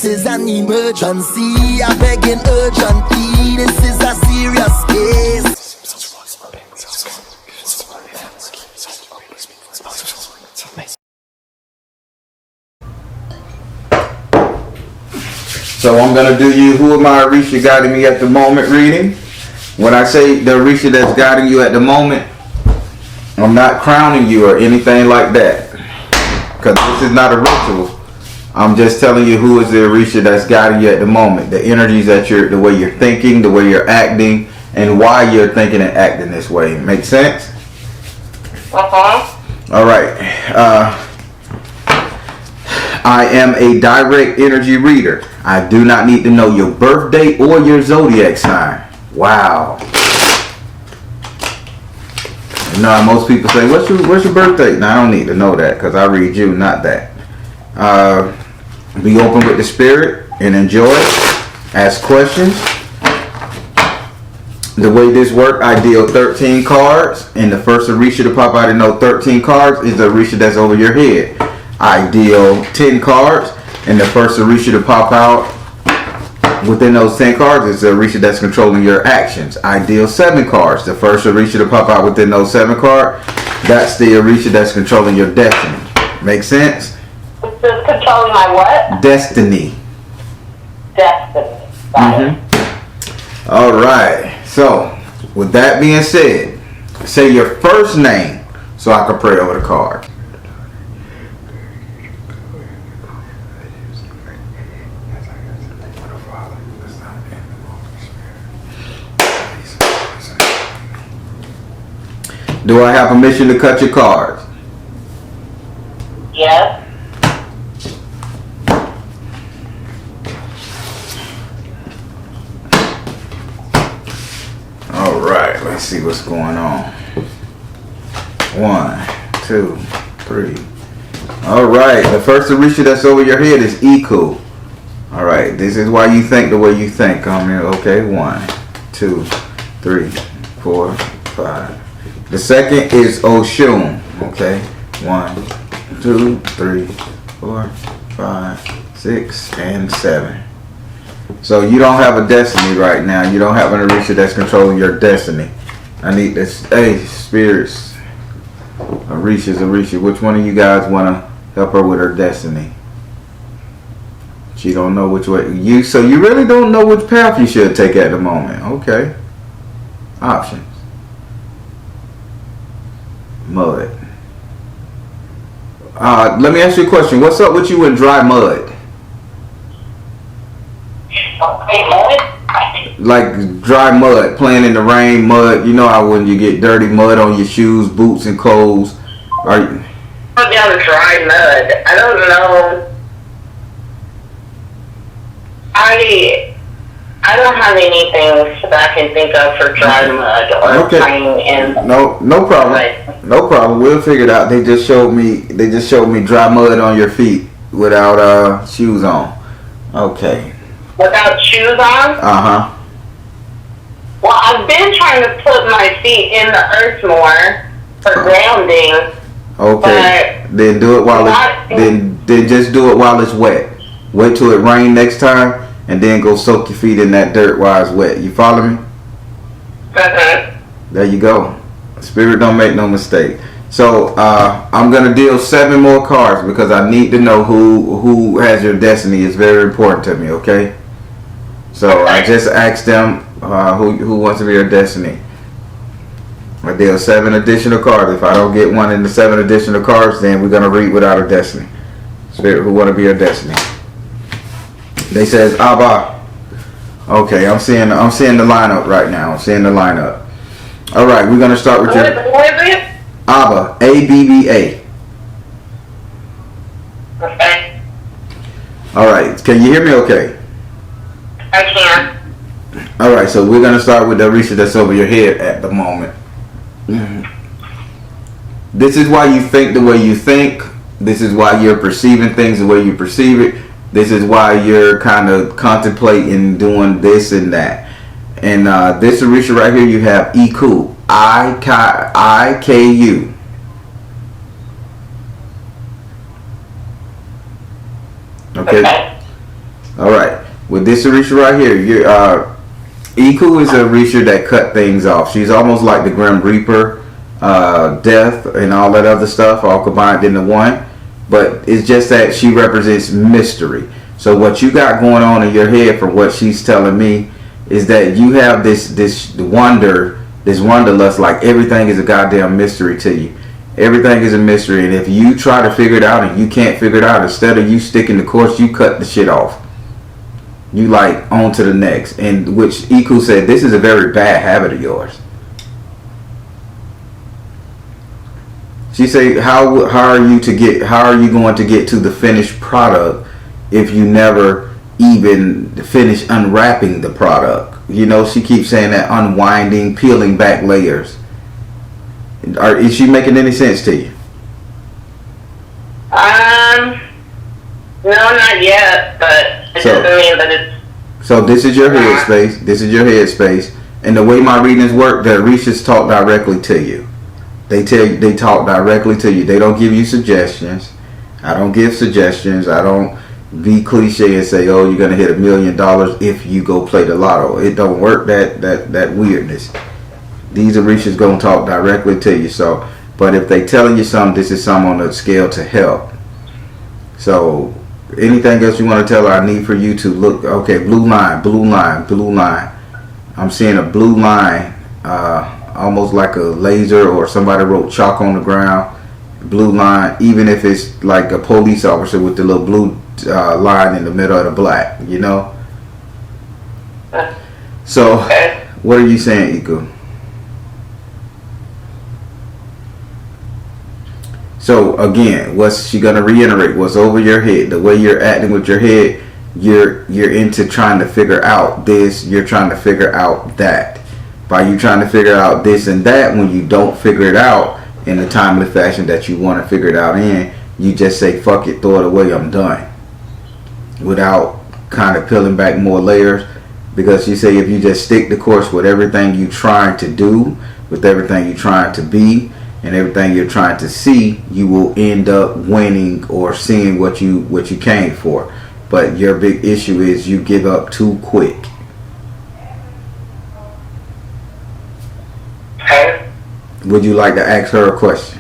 is an emergency. I begging urgently. This is a serious case. So I'm going to do you Who Am I, Arisha, guiding me at the moment reading. When I say the Arisha that's guiding you at the moment, I'm not crowning you or anything like that, because this is not a ritual. I'm just telling you who is the Arisha that's guiding you at the moment. The energies that the way you're thinking, the way you're acting, and why you're thinking and acting this way. Make sense? All right. I am a direct energy reader. I do not need to know your birth date or your zodiac sign. Wow. You know, most people say, what's your birth date? Now, I don't need to know that because I read you, not that. Be open with the spirit and enjoy. Ask questions. The way this works, I deal 13 cards. And the first Arisha to pop out and know 13 cards is the Arisha that's over your head. I deal 10 cards, and the first Arisha to pop out within those 10 cards is the Arisha that's controlling your actions. I deal 7 cards. The first Arisha to pop out within those 7 cards, that's the Arisha that's controlling your destiny. Make sense? This is controlling my what? Destiny. Destiny. All right. So, with that being said, say your first name so I can pray over the card. Do I have permission to cut your cards? Yes. All right, let's see what's going on. 1, 2, 3. All right, the first Arisha that's over your head is Iku. All right, this is why you think the way you think. Come here. Okay, 1, 2, 3, 4, 5. The second is Oshun. Okay, 1, 2, 3, 4, 5, 6, and 7. So you don't have a destiny right now. You don't have an Arisha that's controlling your destiny. I need this. Hey, spirits. Arisha. Which one of you guys want to help her with her destiny? She don't know which way. So you really don't know which path you should take at the moment. Okay. Options. Mud. Let me ask you a question. What's up with you in dry mud? Like dry mud, playing in the rain, mud. You know how when you get dirty mud on your shoes, boots, and clothes. Are you? Down dry mud. I don't know. I don't have anything that I can think of for dry mud or playing in. No problem. No problem. We'll figure it out. They just showed me dry mud on your feet without shoes on. Okay. Without shoes on? Well, I've been trying to put my feet in the earth more for grounding. Okay. Then do it while then just do it while it's wet. Wait till it rains next time. And then go soak your feet in that dirt while it's wet. You follow me? There you go. Spirit don't make no mistake. So I'm gonna deal 7 more cards because I need to know who has your destiny. It's very important to me. Okay. So I just asked them who wants to be your destiny. I deal 7 additional cards. If I don't get one in the 7 additional cards, then we're gonna read without a destiny. Spirit, who want to be your destiny? They says Abba. Okay, I'm seeing the lineup right now. I'm seeing the lineup. All right, we're gonna start with your Abba. ABBA. Okay. All right, can you hear me? Okay. I can. All right, so we're gonna start with the Arisha that's over your head at the moment. This is why you think the way you think. This is why you're perceiving things the way you perceive it. This is why you're kind of contemplating doing this and that. And this Arisha right here, you have Iku. I-K-U. Okay. All right. With this Orisha right here, Iku is a Orisha that cut things off. She's almost like the Grim Reaper, death, and all that other stuff, all combined into one. But it's just that she represents mystery. So what you got going on in your head, from what she's telling me, is that you have this wanderlust, like everything is a goddamn mystery to you. Everything is a mystery, and if you try to figure it out and you can't figure it out, instead of you sticking the course, you cut the shit off. You like on to the next, and which Iku said this is a very bad habit of yours. She said, how are you going to get to the finished product if you never even finish unwrapping the product? You know, she keeps saying that, unwinding, peeling back layers. Is she making any sense to you? No, not yet, but it doesn't mean that it's... So this is your headspace. This is your headspace. And the way my readings work, the Orishas talk directly to you. They talk directly to you. They don't give you suggestions. I don't give suggestions. I don't be cliche and say, oh, you're gonna hit $1 million if you go play the lotto. It don't work that weirdness. These Orishas gonna talk directly to you. So, but if they telling you something, this is something on the scale to help. So, anything else you want to tell her? I need for you to look. Okay, blue line. I'm seeing a blue line, almost like a laser, or somebody wrote chalk on the ground. Blue line, even if it's like a police officer with the little blue line in the middle of the black, you know. So, what are you saying, Iku? So again, what's she gonna reiterate? What's over your head? The way you're acting with your head, you're into trying to figure out this. You're trying to figure out that. By you trying to figure out this and that, when you don't figure it out in the timely fashion that you want to figure it out in, you just say, fuck it, throw it away, I'm done. Without kind of peeling back more layers. Because you say if you just stick the course with everything you're trying to do, with everything you're trying to be, and everything you're trying to see, you will end up winning or seeing what you came for. But your big issue is you give up too quick. Would you like to ask her a question?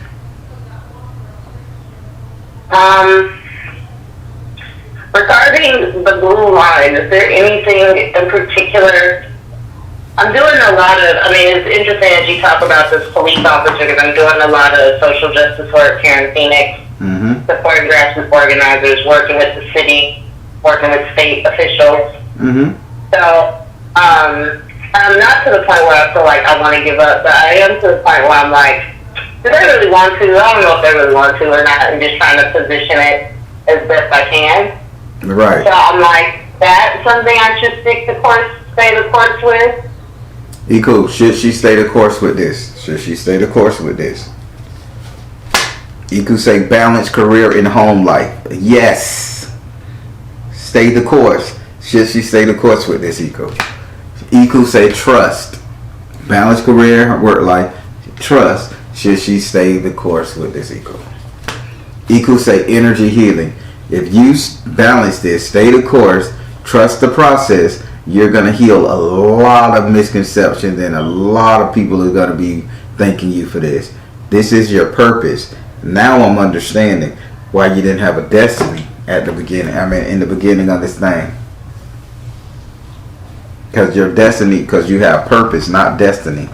Regarding the blue line, is there anything in particular? I'm doing a lot of, I mean, it's interesting as you talk about this police officer, because I'm doing a lot of social justice work here in Phoenix, supporting grassroots organizers, working with the city, working with state officials. So, I'm not to the point where I feel like I want to give up, but I am to the point where I'm like, do they really want to? I don't know if they really want to or not. I'm just trying to position it as best I can. Right. So I'm like, that's something I should stay the course with. Iku, should she stay the course with this? Should she stay the course with this? Iku say balanced career and home life. Yes. Stay the course. Should she stay the course with this, Iku? Iku say trust. Balanced career, work life. Trust. Should she stay the course with this, Iku? Iku say energy healing. If you balance this, stay the course, trust the process, you're going to heal a lot of misconceptions, and a lot of people are going to be thanking you for this. This is your purpose. Now I'm understanding why you didn't have a destiny at the beginning. I mean, in the beginning of this thing. Because your destiny, because you have purpose, not destiny.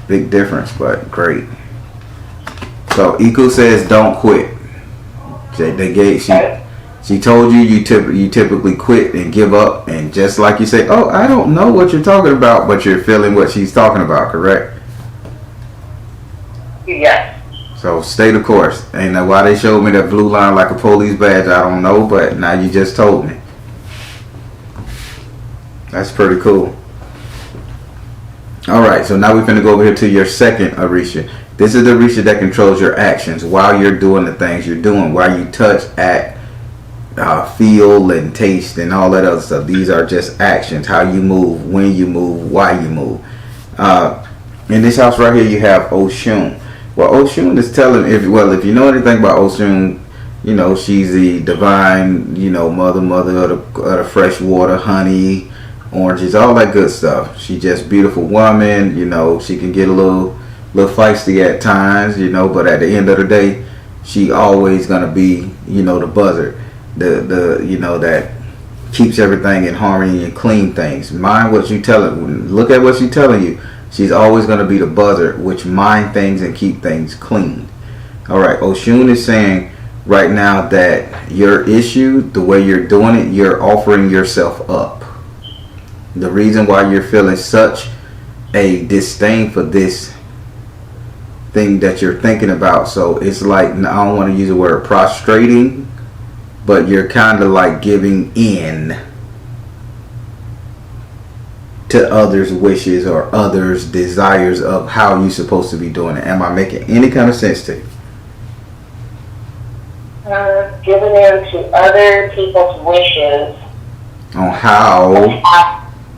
Big difference, but great. So Iku says don't quit. She told you typically quit and give up, and just like you say, oh, I don't know what you're talking about, but you're feeling what she's talking about, correct? Yes. So stay the course. And why they showed me that blue line like a police badge, I don't know, but now you just told me. That's pretty cool. Alright, so now we're going to go over here to your second Orisha. This is the Orisha that controls your actions while you're doing the things you're doing, while you touch, act, feel, and taste, and all that other stuff. These are just actions, how you move, when you move, why you move. In this house right here, you have Oshun. Well, Oshun is telling, if you know anything about Oshun, You know, she's the divine, you know, mother of the fresh water, honey, oranges, all that good stuff. She just beautiful woman. You know, she can get a little feisty at times. You know, but at the end of the day, she always gonna be, you know, the buzzard, the you know, that keeps everything in harmony and clean things. Mind what you telling. Look at what she's telling you. She's always gonna be the buzzard, which mind things and keep things clean. All right, Oshun is saying right now that your issue, the way you're doing it, you're offering yourself up. The reason why you're feeling such a disdain for this thing that you're thinking about, so it's like, I don't want to use the word prostrating, but you're kind of like giving in to others' wishes or others' desires of how you're supposed to be doing it. Am I making any kind of sense to you? Giving in to other people's wishes on how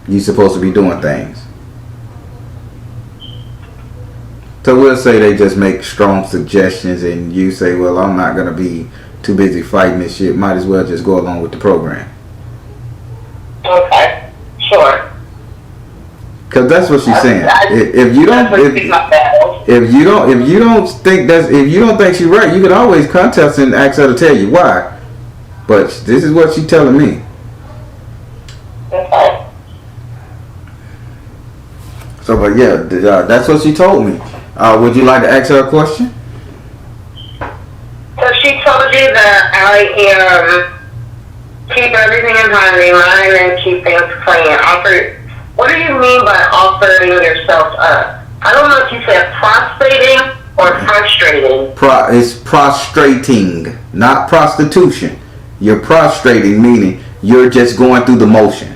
you're supposed to be doing things. So we'll say they just make strong suggestions and you say, well, I'm not going to be too busy fighting this shit. Might as well just go along with the program. Okay, sure. Because that's what she's saying. If you don't think she's right, you can always contact us and ask her to tell you why. But this is what she's telling me. Okay. So, but yeah, that's what she told me. Would you like to ask her a question? So she told you that I keep everything in harmony, mind, and keep things clean. What do you mean by offering yourself up? I don't know if you said prostrating or frustrating. It's prostrating, not prostitution. You're prostrating, meaning you're just going through the motions.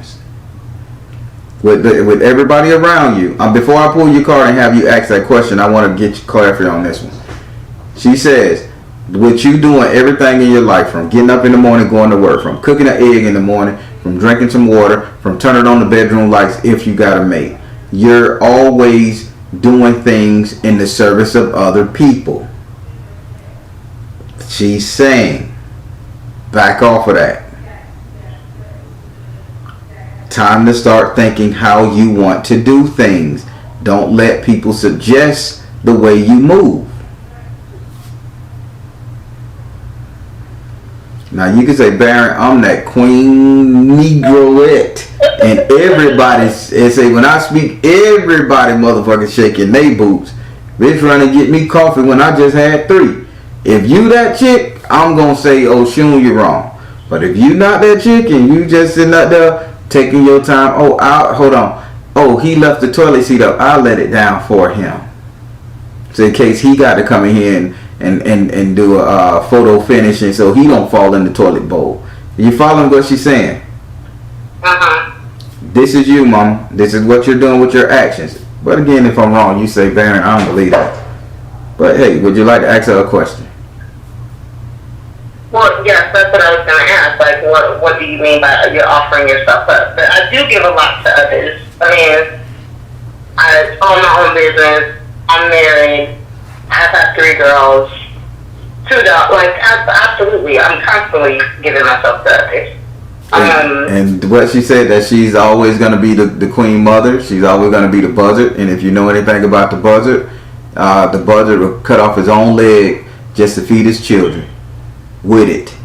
With everybody around you. Before I pull your card and have you ask that question, I want to get you clarity on this one. She says, with you doing everything in your life, from getting up in the morning, going to work, from cooking an egg in the morning, from drinking some water, from turning on the bedroom lights if you got a mate, you're always doing things in the service of other people. She's saying, back off of that. Time to start thinking how you want to do things. Don't let people suggest the way you move. Now you can say, Baron, I'm that queen negroette, and everybody say, when I speak, everybody motherfucking shaking they boots. Bitch trying to get me coffee when I just had 3. If you that chick, I'm gonna say, oh Shun, you're wrong. But if you not that chick and you just sitting out there taking your time, hold on. Oh, he left the toilet seat up. I'll let it down for him. So in case he got to come in here and do a photo finish, and so he don't fall in the toilet bowl. You following what she's saying? This is you, mama. This is what you're doing with your actions. But again, if I'm wrong, you say, Baron, I don't believe that. But hey, would you like to ask her a question? Well, yes, that's what I was going to ask. Like, what do you mean by you're offering yourself up? But I do give a lot to others. I mean, I own my own business. I'm married. I've had 3 girls, 2 dogs. Like, absolutely, I'm constantly giving myself to others. And what she said, that she's always going to be the queen mother. She's always going to be the buzzard. And if you know anything about the buzzard will cut off his own leg just to feed his children with it,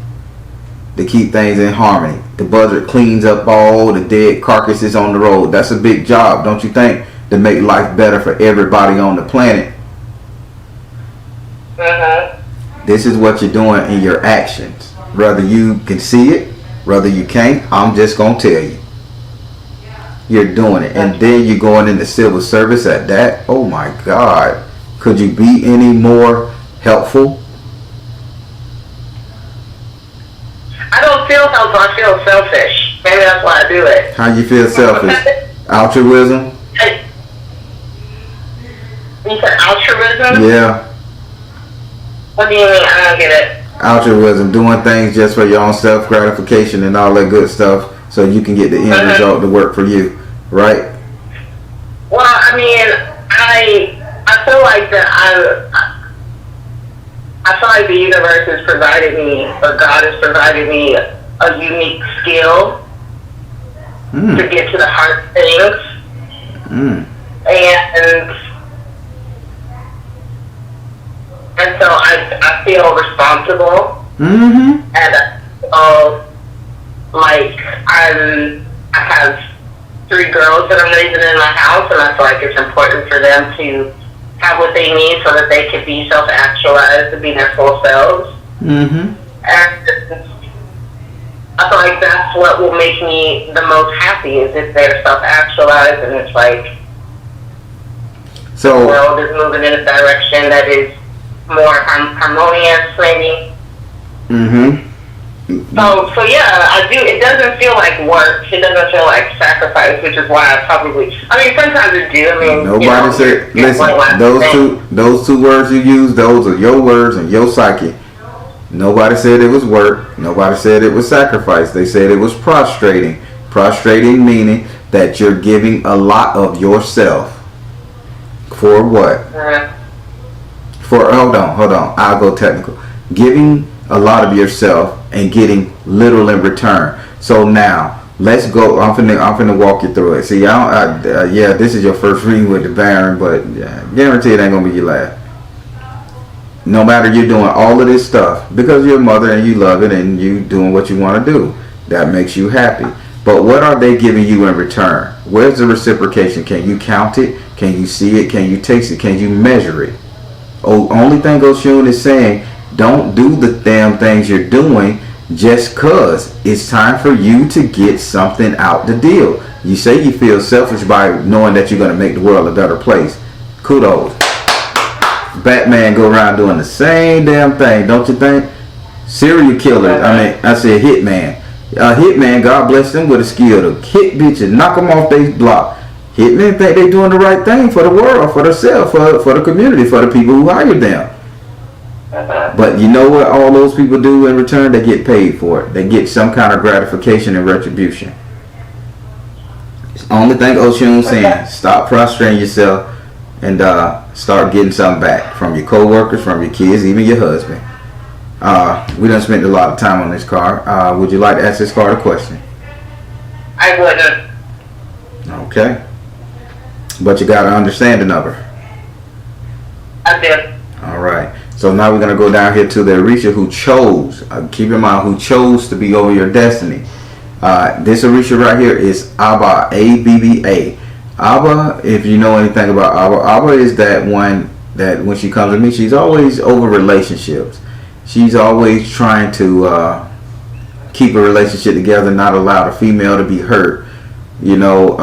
to keep things in harmony. The buzzard cleans up all the dead carcasses on the road. That's a big job, don't you think, to make life better for everybody on the planet. This is what you're doing in your actions. Whether you can see it, whether you can't, I'm just going to tell you. You're doing it. And then you're going into civil service at that. Oh my God. Could you be any more helpful? I don't feel helpful. I feel selfish. Maybe that's why I do it. How you feel selfish? Altruism? You said altruism? Yeah. What do you mean? I don't get it. Altruism, doing things just for your own self-gratification and all that good stuff so you can get the end result to work for you, right? Well, I mean, I feel like that I feel like the universe has provided me, or God has provided me, a unique skill to get to the heart of things. And so I feel responsible. And I feel like I have 3 girls that I'm raising in my house, and I feel like it's important for them to have what they need so that they can be self-actualized and be their full selves. And I feel like that's what will make me the most happy, is if they're self-actualized, and it's like the world is moving in a direction that is more harmonious, maybe. So yeah, I do. It doesn't feel like work. It doesn't feel like sacrifice, which is why I mean, sometimes it do. I mean, nobody said. Listen, those two words you use, those are your words and your psyche. Nobody said it was work. Nobody said it was sacrifice. They said it was prostrating. Prostrating meaning that you're giving a lot of yourself. For what? For hold on. I'll go technical. Giving a lot of yourself and getting little in return. So now let's go. I'm finna walk you through it. See, yeah, this is your first reading with the Baron, but guarantee it ain't gonna be your last. No matter you're doing all of this stuff because you're a mother and you love it and you doing what you want to do, that makes you happy. But what are they giving you in return? Where's the reciprocation? Can you count it? Can you see it? Can you taste it? Can you measure it? Only thing Oshun is saying, don't do the damn things you're doing just cause. It's time for you to get something out the deal. You say you feel selfish by knowing that you're going to make the world a better place. Kudos. Batman go around doing the same damn thing, don't you think? Serial killers, I said hitman. Hitman, God bless them with a skill to hit bitches, knock them off their block. Hitmen think they doing the right thing for the world, for themselves, for the community, for the people who hired them. But you know what all those people do in return? They get paid for it. They get some kind of gratification and retribution. It's the only thing Oshun's saying. Stop prostrating yourself and start getting something back from your co-workers, from your kids, even your husband. We done spent a lot of time on this card. Would you like to ask this card a question? I wouldn't. Okay. But you got to understand the number. I did. All right. So now we're going to go down here to the Orisha who chose, keep in mind, who chose to be over your destiny. This Orisha right here is Abba, A-B-B-A. Abba, if you know anything about Abba is that one that when she comes to me, she's always over relationships. She's always trying to keep a relationship together, not allow the female to be hurt. You know,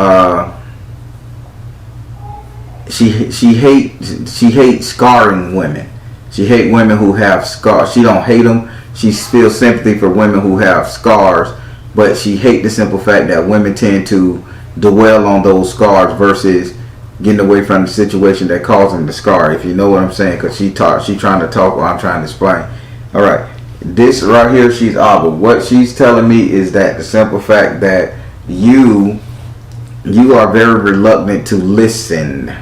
she hates scarring women. She hates women who have scars. She don't hate them. She feels sympathy for women who have scars, but she hates the simple fact that women tend to dwell on those scars versus getting away from the situation that caused them the scar. If you know what I'm saying, because she trying to talk while I'm trying to explain. All right, this right here, she's Abba. What she's telling me is that the simple fact that you are very reluctant to listen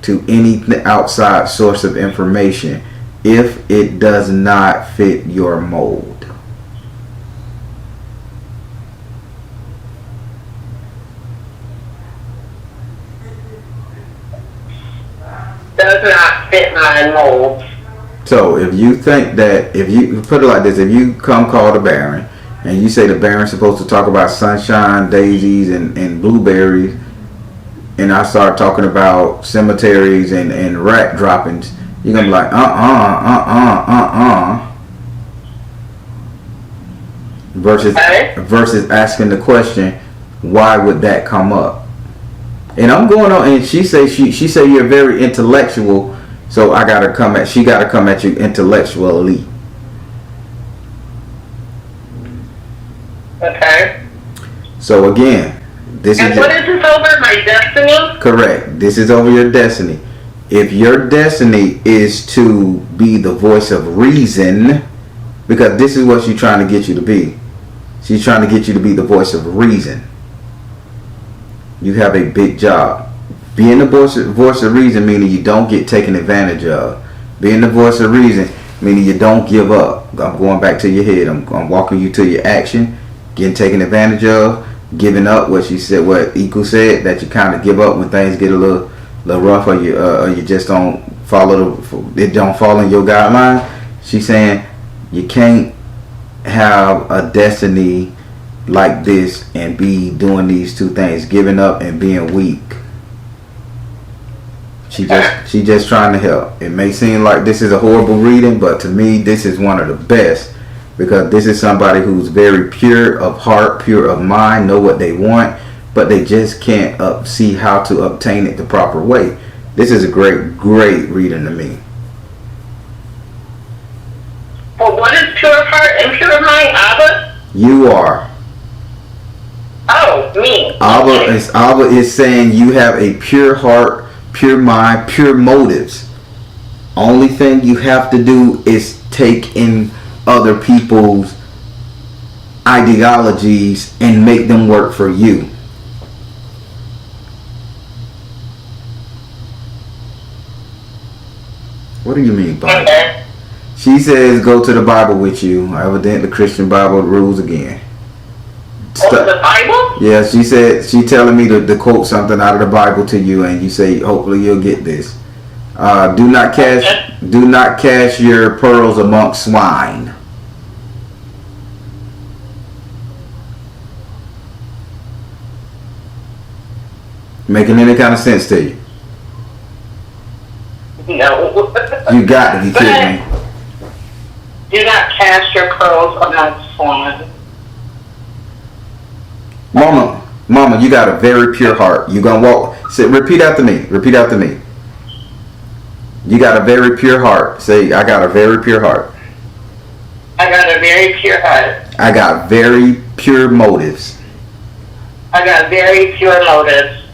to any outside source of information if it does not fit your mold. Does not fit my mold. So if you think that, if you put it like this, if you come call the Baron and you say the Baron's supposed to talk about sunshine, daisies, and blueberries, and I start talking about cemeteries and rat droppings, you're gonna be like, versus asking the question, why would that come up? And I'm going on, and she say you're very intellectual, so she gotta come at you intellectually. Okay. So again, this and is what is this over? My destiny? Correct. This is over your destiny. If your destiny is to be the voice of reason, because this is what she's trying to get you to be. She's trying to get you to be the voice of reason. You have a big job. Being the voice of reason meaning you don't get taken advantage of. Being the voice of reason meaning you don't give up. I'm going back to your head. I'm walking you to your action, getting taken advantage of, giving up. What she said, what Equal said, that you kind of give up when things get a little rough, or you just don't it don't fall in your guideline. She's saying you can't have a destiny like this and be doing these two things, giving up and being weak. She just trying to help. It may seem like this is a horrible reading, but to me this is one of the best, because this is somebody who's very pure of heart, pure of mind, know what they want, but they just can't see how to obtain it the proper way. This is a great reading to me. Well, what is pure heart and pure mind, Abba? You are. Oh, me. Abba is saying you have a pure heart, pure mind, pure motives. Only thing you have to do is take in other people's ideologies and make them work for you. What do you mean, Bible? Okay. She says go to the Bible with you. Evidently the Christian Bible rules again. The Bible? Yeah, she said, she telling me to quote something out of the Bible to you, and you say, hopefully you'll get this. Do not cast your pearls amongst swine. Making any kind of sense to you? No. You got to be kidding me. Do not cast your pearls amongst swine. Mama, you got a very pure heart. You gonna walk. Say, repeat after me. Repeat after me. You got a very pure heart. Say, I got a very pure heart. I got a very pure heart. I got very pure motives. I got very pure motives.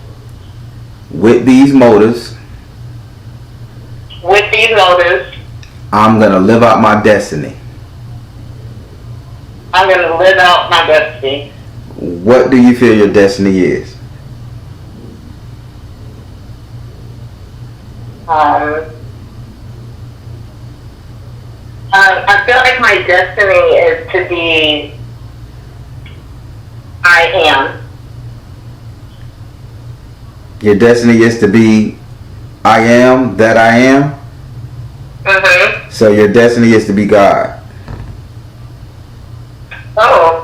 With these motives, I'm gonna live out my destiny. I'm gonna live out my destiny. What do you feel your destiny is? I feel like my destiny is to be I am. Your destiny is to be I am that I am? Mm-hmm. So your destiny is to be God. Oh.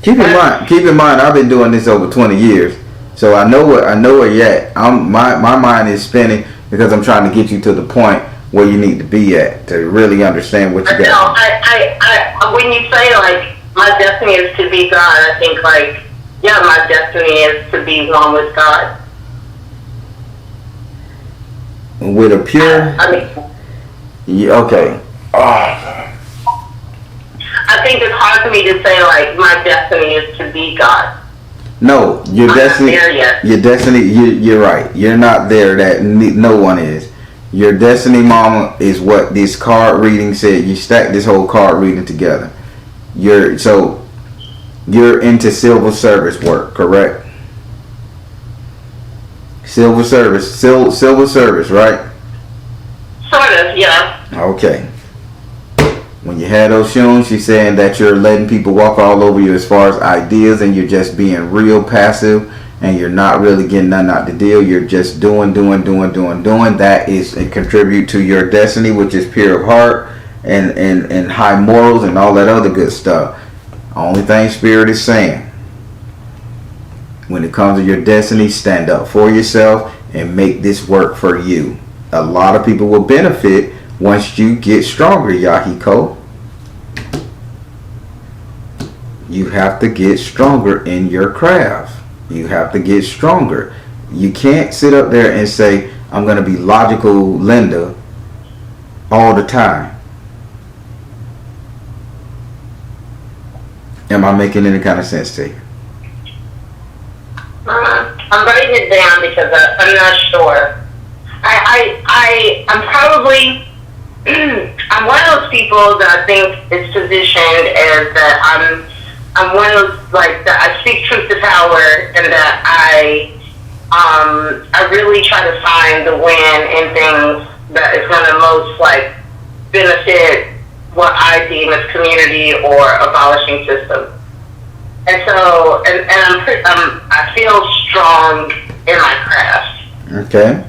Keep in mind, I've been doing this over 20 years, so I know where you're at. My mind is spinning because I'm trying to get you to the point where you need to be at to really understand what you got. No, I when you say like my destiny is to be God, I think like, yeah, my destiny is to be one with God. With a pure. Yeah, okay. I think it's hard for me to say like my destiny is to be God. No, your destiny. Not there yet. Your destiny. You're right. You're not there. That no one is. Your destiny, Mama, is what this card reading said. You stack this whole card reading together. You're into civil service work, correct? Civil service, right? Sort of, yeah. Okay. When you had those shoes, she's saying that you're letting people walk all over you as far as ideas, and you're just being real passive, and you're not really getting nothing out the deal. You're just doing. That is a contribute to your destiny, which is pure of heart and high morals and all that other good stuff. Only thing Spirit is saying, when it comes to your destiny, stand up for yourself and make this work for you. A lot of people will benefit once you get stronger, Yahiko. You have to get stronger in your craft. You have to get stronger. You can't sit up there and say, I'm going to be logical Linda all the time. Am I making any kind of sense to you? I'm writing it down because I'm not sure. I'm probably I'm one of those people that I think is positioned as that I'm one of those like that I speak truth to power, and that I really try to find the win in things that is going to most like benefit what I deem as community or abolishing system. And so, and I feel strong in my craft. Okay.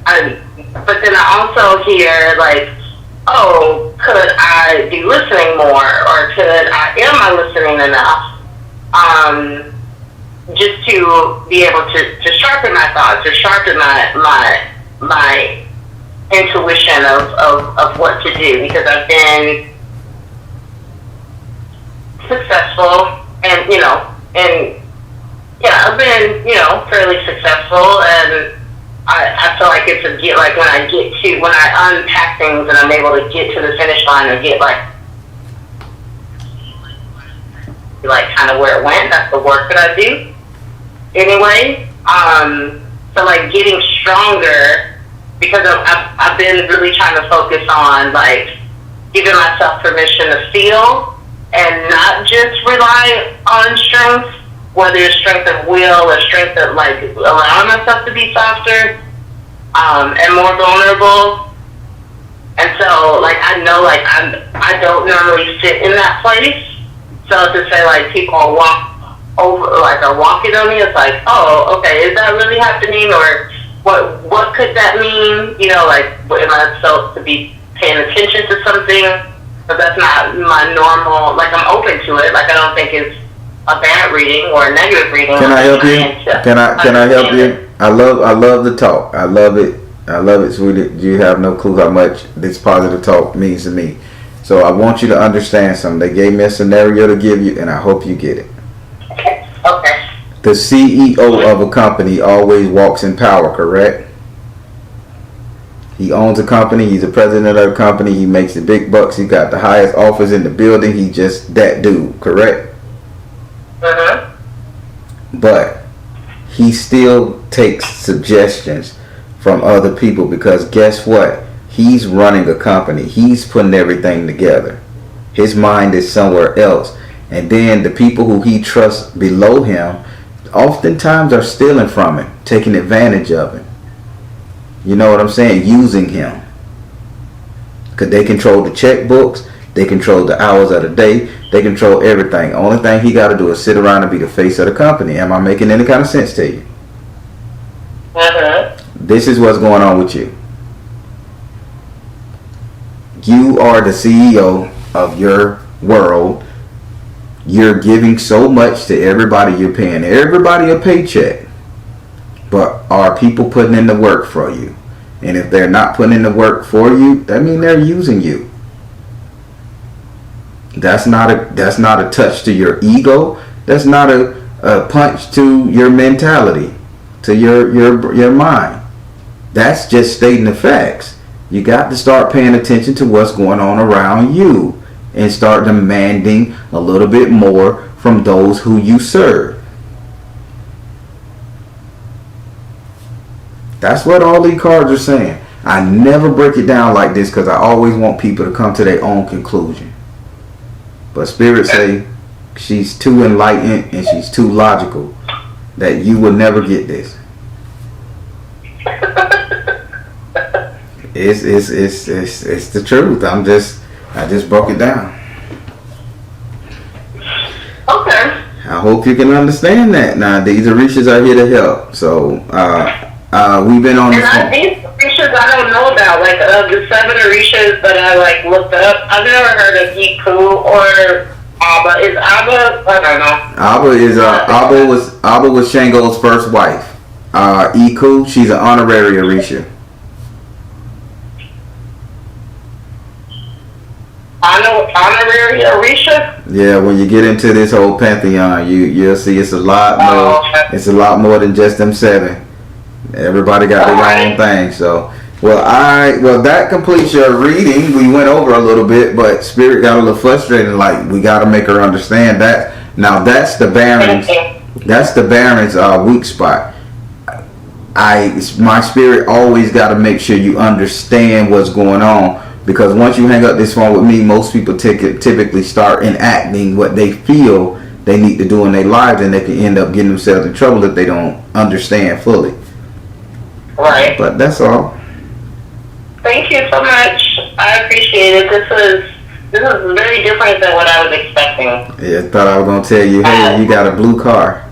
But then I also hear like, oh, could I be listening more, or am I listening enough? Just to be able to sharpen my thoughts or sharpen my intuition of what to do, because I've been successful and I've been fairly successful, and I feel like it's a get, like when I unpack things and I'm able to get to the finish line and get like kind of where it went. That's the work that I do anyway. So like getting stronger, because I've been really trying to focus on like giving myself permission to feel and not just rely on strength, whether it's strength of will or strength of like allowing myself to be softer and more vulnerable. And so like I know like I don't normally sit in that place. So to say like people walk over, like are walking on me, it's like, oh, okay, is that really happening, or what could that mean? Like, am I supposed to be paying attention to something? But that's not my normal. Like, I'm open to it. Like, I don't think it's a bad reading or a negative reading. Can I help you? Can I help you? I love the talk. I love it, sweetie. You have no clue how much this positive talk means to me. So I want you to understand something. They gave me a scenario to give you, and I hope you get it. Okay. The CEO of a company always walks in power, correct? He owns a company. He's the president of the company. He makes the big bucks. He got the highest office in the building. He just that dude, correct? But he still takes suggestions from other people, because guess what? He's running a company. He's putting everything together. His mind is somewhere else. And then the people who he trusts below him oftentimes are stealing from him, taking advantage of him. You know what I'm saying? Using him. Because they control the checkbooks. They control the hours of the day. They control everything. Only thing he got to do is sit around and be the face of the company. Am I making any kind of sense to you? This is what's going on with you. You are the CEO of your world. You're giving so much to everybody. You're paying everybody a paycheck. But are people putting in the work for you? And if they're not putting in the work for you, that means they're using you. That's not a touch to your ego. That's not a punch to your mentality, to your mind. That's just stating the facts. You got to start paying attention to what's going on around you and start demanding a little bit more from those who you serve. That's what all these cards are saying. I never break it down like this because I always want people to come to their own conclusion. But Spirit say she's too enlightened and she's too logical that you will never get this. It's the truth. I just broke it down. Okay. I hope you can understand that. Now these Orishas are here to help. So we've been on this phone. These Orishas I don't know about. Like the 7 Orishas that I like looked up, I've never heard of Iku or Abba. Is Abba? I don't know. Abba was Shango's first wife. Iku, she's an honorary Orisha. Honorary Orisha? Yeah, when you get into this whole pantheon, you'll see it's a lot more. Okay. It's a lot more than just them 7. Everybody got their own thing. So, that completes your reading. We went over a little bit, but Spirit got a little frustrated. Like, we got to make her understand that. Now that's the Baron's. That's the Baron's weak spot. My Spirit always got to make sure you understand what's going on. Because once you hang up this phone with me, most people typically start enacting what they feel they need to do in their lives, and they can end up getting themselves in trouble if they don't understand fully. Right. But that's all. Thank you so much. I appreciate it. This is very different than what I was expecting. Yeah, I thought I was gonna tell you, hey, you got a blue car.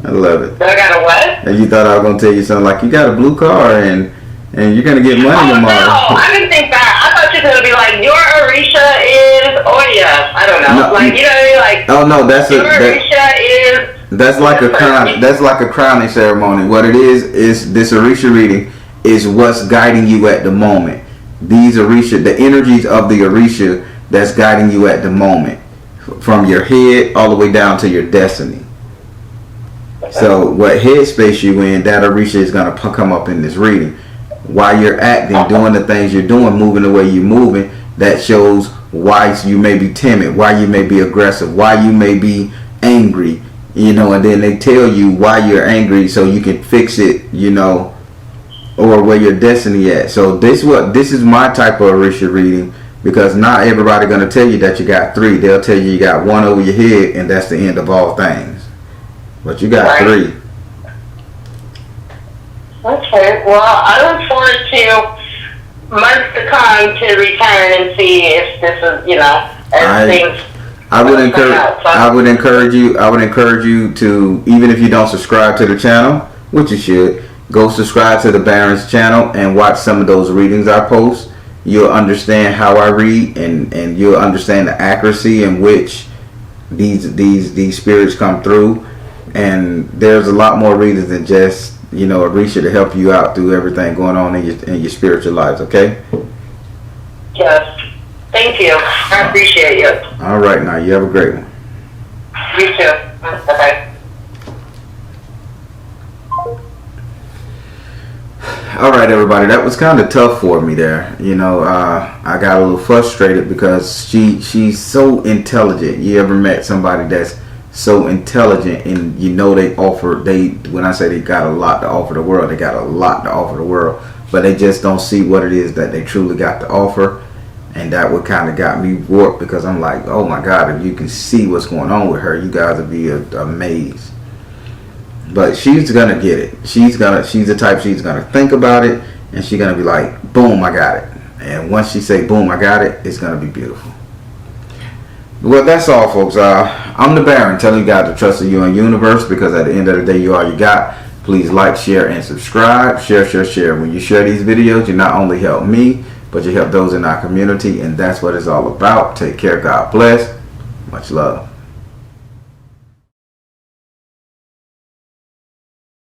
I love it. I got a what? And you thought I was gonna tell you something like you got a blue car and you're gonna get money tomorrow. No, I didn't think that. I thought you were gonna be like, your Orisha is Oya. I don't know. No, like, you know what I mean? Like, oh no, that's your Orisha is. That's like a crown. That's like a crowning ceremony. What it is this Orisha reading is what's guiding you at the moment. These Orisha, the energies of the Orisha that's guiding you at the moment, from your head all the way down to your destiny. So what headspace you in, that Orisha is gonna come up in this reading. While you're acting, doing the things you're doing, moving the way you're moving, that shows why you may be timid, why you may be aggressive, why you may be angry. You know, and then they tell you why you're angry so you can fix it, you know, or where your destiny at. So this is my type of Orisha reading, because not everybody gonna tell you that you got 3. They'll tell you got 1 over your head and that's the end of all things. But you got 3. Okay. Well, I look forward to months to come to return and see if this is, you know, as things. I would encourage you to, even if you don't subscribe to the channel, which you should, go subscribe to the Baron's channel and watch some of those readings I post. You'll understand how I read, and you'll understand the accuracy in which these spirits come through. And there's a lot more readings than just, you know, Orisha to help you out through everything going on in your spiritual lives. Okay? Yes. Thank you. I appreciate you. All right, now you have a great one. You too. Bye-bye. All right, everybody. That was kind of tough for me there. You know, I got a little frustrated because she's so intelligent. You ever met somebody that's so intelligent, and you know when I say they got a lot to offer the world, they got a lot to offer the world, but they just don't see what it is that they truly got to offer. And that what kind of got me warped, because I'm like, oh my God, if you can see what's going on with her, you guys would be amazed. But she's gonna get it. She's the type, she's gonna think about it, and she's gonna be like, boom, I got it. And once she say, boom, I got it, it's gonna be beautiful. Well, that's all, folks. I'm the Baron, telling you guys to trust in your universe, because at the end of the day, you all you got. Please like, share, and subscribe. Share. When you share these videos, you not only help me, but you help those in our community, and that's what it's all about. Take care. God bless. Much love.